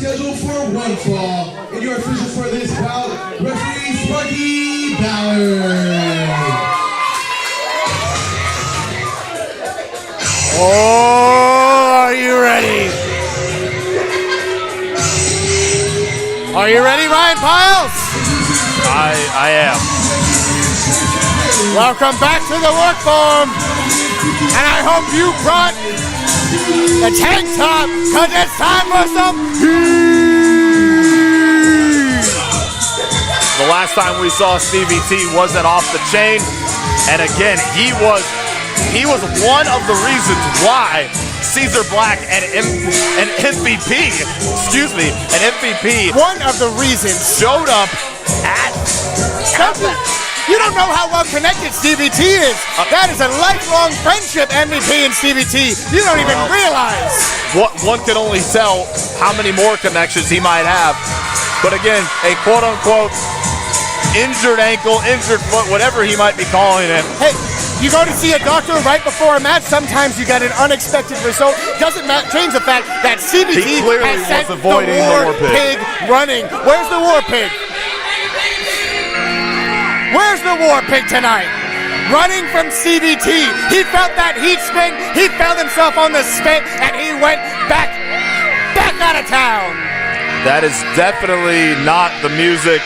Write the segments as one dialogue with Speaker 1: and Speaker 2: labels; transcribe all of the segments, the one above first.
Speaker 1: scheduled for one fall. And your official for this bout, referee Sparky Ballard.
Speaker 2: Oh, are you ready? Are you ready, Ryan Piles?
Speaker 3: I am.
Speaker 2: Welcome back to the work farm. And I hope you brought the tank top, because it's time for some heat.
Speaker 3: The last time we saw Stevie T was at Off the Chain, and again, he was one of the reasons why Caesar Black and MVP,
Speaker 2: one of the reasons
Speaker 3: showed up at
Speaker 2: You don't know how well connected Stevie T is. That is a lifelong friendship, MVP and Stevie T. You don't even realize.
Speaker 3: One can only tell how many more connections he might have. But again, a quote-unquote injured ankle, injured foot, whatever he might be calling it.
Speaker 2: Hey, you go to see a doctor right before a match, sometimes you get an unexpected result. Doesn't change the fact that Stevie T has sent the War Pig running. Where's the War Pig? Where's the War Pig tonight? Running from Stevie T. He felt that heat spin, he felt himself on the spit, and he went back out of town.
Speaker 3: That is definitely not the music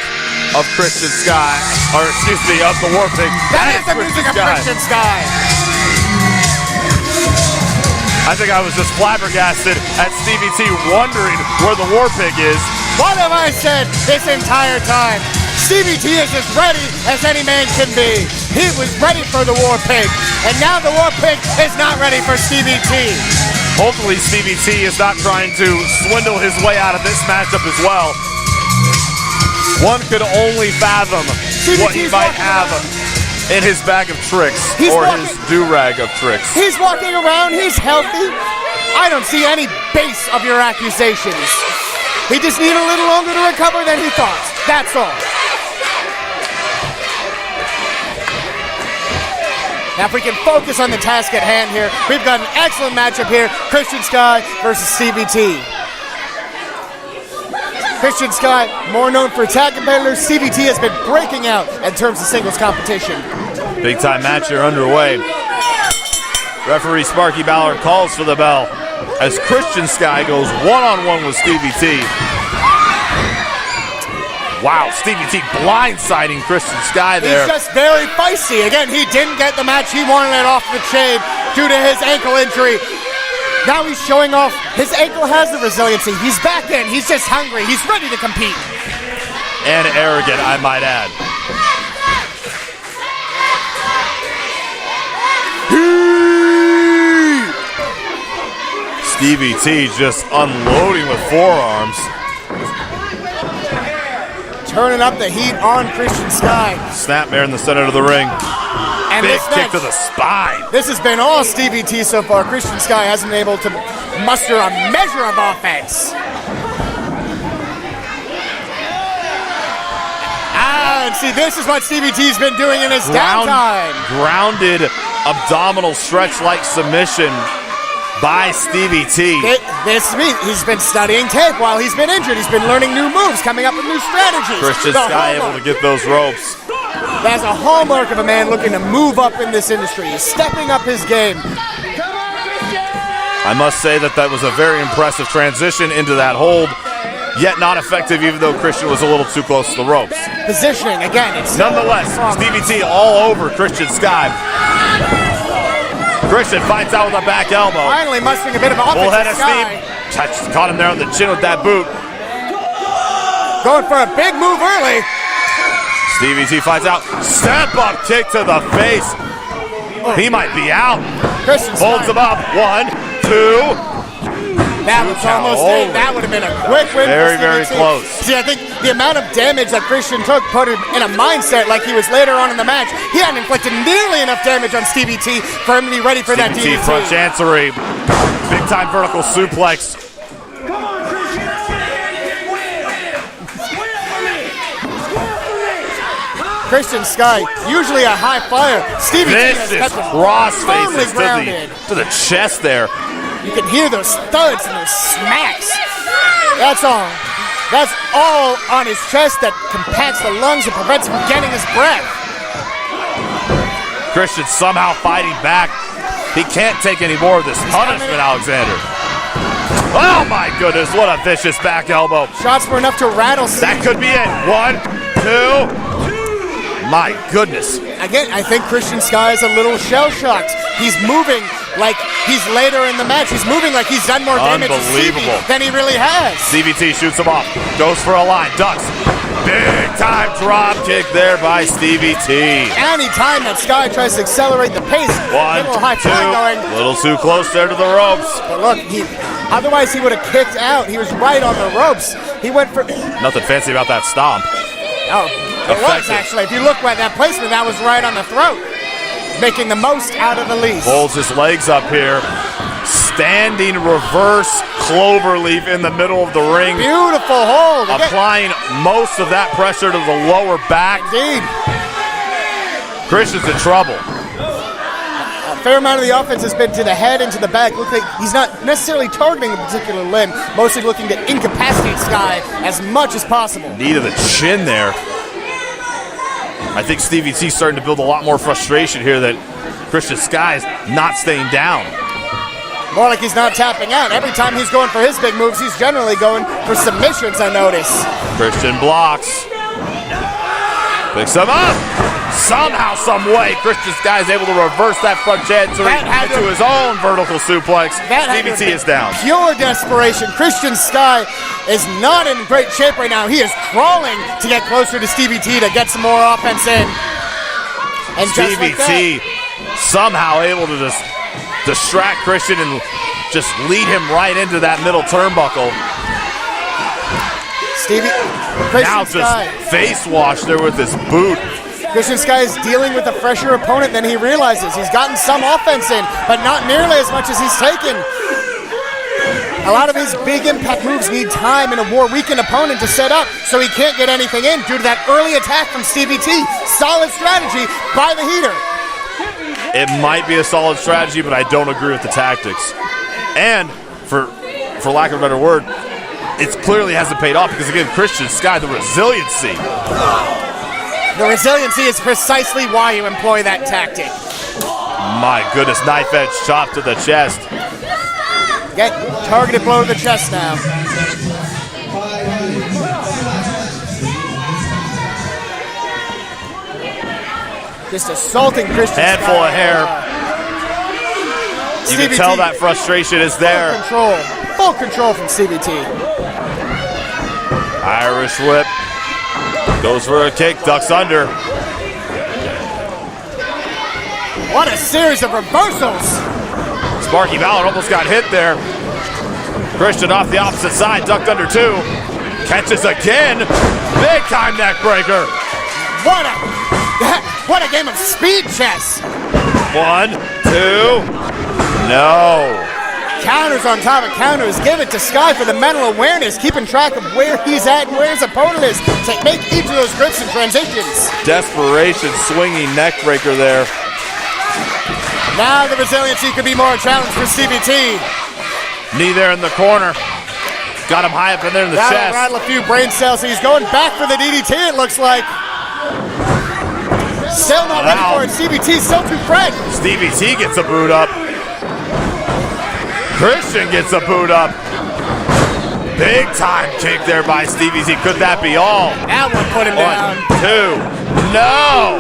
Speaker 3: of Christian Skye, or excuse me, of the War Pig.
Speaker 2: That is the music of Christian Skye.
Speaker 3: I think I was just flabbergasted at Stevie T wondering where the War Pig is.
Speaker 2: What have I said this entire time? Stevie T is as ready as any man can be. He was ready for the War Pig, and now the War Pig is not ready for Stevie T.
Speaker 3: Hopefully Stevie T is not trying to swindle his way out of this matchup as well. One could only fathom what he might have in his bag of tricks, or his do-rag of tricks.
Speaker 2: He's walking around, he's healthy. I don't see any base of your accusations. He just needed a little longer to recover than he thought. That's all. Now, if we can focus on the task at hand here, we've got an excellent matchup here. Christian Skye versus Stevie T. Christian Skye, more known for tag competitors. Stevie T has been breaking out in terms of singles competition.
Speaker 3: Big time match here underway. Referee Sparky Ballard calls for the bell as Christian Skye goes one-on-one with Stevie T. Wow, Stevie T blindsiding Christian Skye there.
Speaker 2: He's just very feisty. Again, he didn't get the match. He wanted it off the chain due to his ankle injury. Now he's showing off his ankle has the resiliency. He's back in. He's just hungry. He's ready to compete.
Speaker 3: And arrogant, I might add. Stevie T just unloading with forearms.
Speaker 2: Turning up the heat on Christian Skye.
Speaker 3: Snapmare in the center of the ring.
Speaker 2: And
Speaker 3: big kick to the spine.
Speaker 2: This has been all Stevie T so far. Christian Skye hasn't been able to muster a measure of offense. And see, this is what Stevie T's been doing in his downtime.
Speaker 3: Grounded abdominal stretch-like submission by Stevie T.
Speaker 2: He's been studying tape while he's been injured. He's been learning new moves, coming up with new strategies.
Speaker 3: Christian Skye able to get those ropes.
Speaker 2: That's a hallmark of a man looking to move up in this industry. He's stepping up his game.
Speaker 3: I must say that was a very impressive transition into that hold, yet not effective even though Christian was a little too close to the ropes.
Speaker 2: Positioning, again, it's
Speaker 3: nonetheless, Stevie T all over Christian Skye. Christian fights out with a back elbow.
Speaker 2: Finally mustering a bit of offense.
Speaker 3: Full head of steam. Caught him there on the chin with that boot.
Speaker 2: Going for a big move early.
Speaker 3: Stevie T fights out. Step up kick to the face. He might be out.
Speaker 2: Christian
Speaker 3: holds him up. 1, 2.
Speaker 2: That was almost it. That would have been a quick win.
Speaker 3: Very close.
Speaker 2: See, I think the amount of damage that Christian took put him in a mindset like he was later on in the match. He hadn't inflicted nearly enough damage on Stevie T for him to be ready for that DDT.
Speaker 3: Front chancery. Big time vertical suplex.
Speaker 2: Christian Skye, usually a high flyer. Stevie T has kept him firmly grounded
Speaker 3: to the chest there.
Speaker 2: You can hear those thuds and those smacks. That's all on his chest that compacts the lungs and prevents him from getting his breath.
Speaker 3: Christian somehow fighting back. He can't take any more of this punishment, Alexander. Oh my goodness, what a vicious back elbow.
Speaker 2: Shots were enough to rattle Stevie.
Speaker 3: That could be it. 1, 2. My goodness.
Speaker 2: Again, I think Christian Skye is a little shell-shocked. He's moving like he's later in the match. He's moving like he's done more damage to Stevie than he really has.
Speaker 3: CVT shoots him off. Goes for a line. Ducks. Big time drop kick there by Stevie T.
Speaker 2: Anytime that Skye tries to accelerate the pace,
Speaker 3: 1,
Speaker 2: little high
Speaker 3: 2.
Speaker 2: fly going.
Speaker 3: A little too close there to the ropes.
Speaker 2: But look, otherwise he would have kicked out. He was right on the ropes. He went for...
Speaker 3: Nothing fancy about that stomp.
Speaker 2: Oh, it was actually. If you look at that placement, that was right on the throat. Making the most out of the least.
Speaker 3: Holds his legs up here. Standing reverse cloverleaf in the middle of the ring.
Speaker 2: Beautiful hold.
Speaker 3: Applying most of that pressure to the lower back.
Speaker 2: Indeed.
Speaker 3: Christian's in trouble.
Speaker 2: A fair amount of the offense has been to the head and to the back. Looks like he's not necessarily targeting a particular limb, mostly looking to incapacitate Skye as much as possible.
Speaker 3: Knee to the chin there. I think Stevie T's starting to build a lot more frustration here that Christian Skye's not staying down.
Speaker 2: More like he's not tapping out. Every time he's going for his big moves, he's generally going for submissions, I notice.
Speaker 3: Christian blocks. Picks him up. Somehow, some way, Christian Skye is able to reverse that front jet into his own vertical suplex. Stevie T is down.
Speaker 2: Pure desperation. Christian Skye is not in great shape right now. He is crawling to get closer to Stevie T to get some more offense in. And
Speaker 3: Stevie T somehow able to just distract Christian and just lead him right into that middle turnbuckle. Now just face wash there with his boot.
Speaker 2: Christian Skye is dealing with a fresher opponent than he realizes. He's gotten some offense in, but not nearly as much as he's taken. A lot of his big impact moves need time in a more weakened opponent to set up, so he can't get anything in due to that early attack from Stevie T. Solid strategy by the heater.
Speaker 3: It might be a solid strategy, but I don't agree with the tactics. And, for lack of a better word, it clearly hasn't paid off because, again, Christian Skye, the resiliency.
Speaker 2: The resiliency is precisely why you employ that tactic.
Speaker 3: My goodness, knife edge chop to the chest.
Speaker 2: Get targeted blow to the chest now. Just assaulting Christian Skye.
Speaker 3: Handful of hair. You can tell that frustration is there.
Speaker 2: Full control from CBT.
Speaker 3: Irish whip. Goes for a kick, ducks under.
Speaker 2: What a series of reversals.
Speaker 3: Sparky Ballard almost got hit there. Christian off the opposite side, ducked under 2. Catches again. Big time neck breaker.
Speaker 2: What a game of speed chess.
Speaker 3: 1, 2. No.
Speaker 2: Counters on top of counters. Give it to Skye for the mental awareness, keeping track of where he's at and where his opponent is to make each of those grips and transitions.
Speaker 3: Desperation, swinging neck breaker there.
Speaker 2: Now the resiliency could be more a challenge for CBT.
Speaker 3: Knee there in the corner. Got him high up in there in the chest.
Speaker 2: Rattle a few brain cells. He's going back for the DDT, it looks like. Still not ready for it. CBT still too fresh.
Speaker 3: Stevie T gets a boot up. Christian gets a boot up. Big time kick there by Stevie T. Could that be all?
Speaker 2: That one put him down.
Speaker 3: 1, 2. No.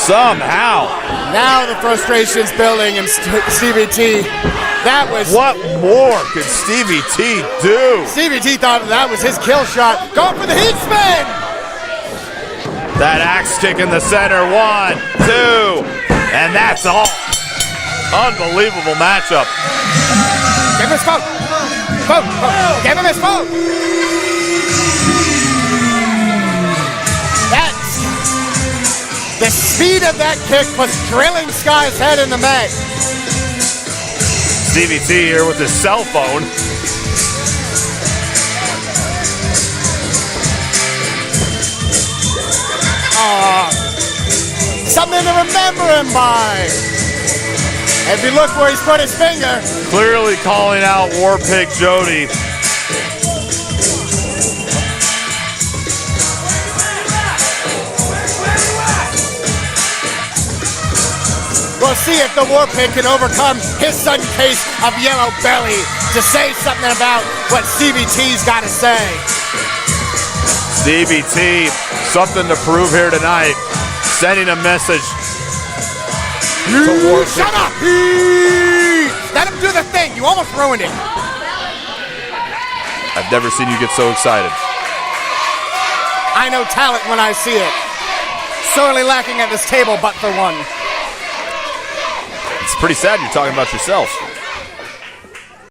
Speaker 3: Somehow.
Speaker 2: Now the frustration's building in Stevie T. That was...
Speaker 3: What more could Stevie T do?
Speaker 2: Stevie T thought that was his kill shot. Going for the heat spin.
Speaker 3: That axe kick in the center. 1, 2. And that's all. Unbelievable matchup.
Speaker 2: Give him his phone. Give him his phone. That's the speed of that kick was drilling Skye's head in the mat.
Speaker 3: Stevie T here with his cell phone.
Speaker 2: Something to remember him by. If you look where he's put his finger.
Speaker 3: Clearly calling out War Pig Jody.
Speaker 2: see if the War Pig can overcome his sudden case of yellow belly to say something about what CBT's got to say.
Speaker 3: Stevie T, something to prove here tonight. Sending a message to War Pig.
Speaker 2: Shut up! Let him do the thing. You almost ruined it.
Speaker 3: I've never seen you get so excited.
Speaker 2: I know talent when I see it. Sorely lacking at this table, but for one.
Speaker 3: It's pretty sad you're talking about yourself.